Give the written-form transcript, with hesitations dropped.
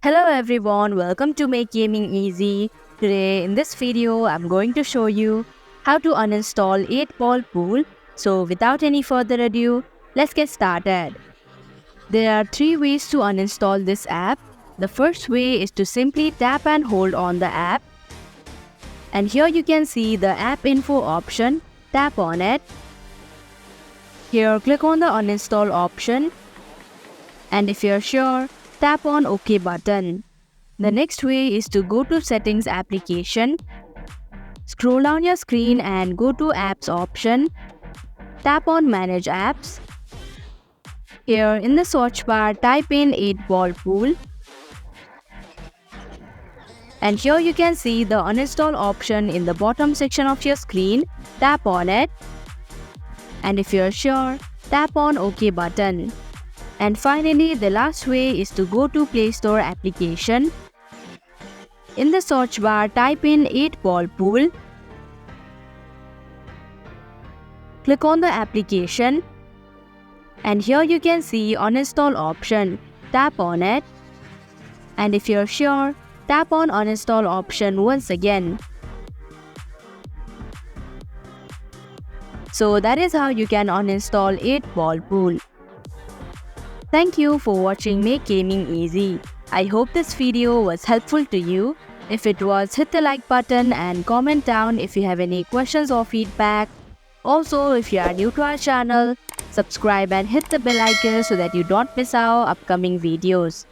Hello everyone, welcome to Make Gaming Easy. Today in this video, I'm going to show you how to uninstall 8-ball pool. So without any further ado, let's get started. There are 3 ways to uninstall this app. The first way is to simply tap and hold on the app. And here you can see the app info option. Tap on it. Here click on the uninstall option. And if you're sure, tap on OK button. The next way is to go to Settings application. Scroll down your screen and go to Apps option. Tap on Manage Apps. Here in the search bar, type in 8-ball pool. And here you can see the uninstall option in the bottom section of your screen. Tap on it. And if you're sure, tap on OK button. And finally, the last way is to go to Play Store application. In the search bar, type in 8-ball pool. Click on the application. And here you can see uninstall option. Tap on it. And if you're sure, tap on uninstall option once again. So that is how you can uninstall 8-ball pool. Thank you for watching Make Gaming Easy. I hope this video was helpful to you. If it was, hit the like button and comment down if you have any questions or feedback. Also, if you are new to our channel, subscribe and hit the bell icon so that you don't miss our upcoming videos.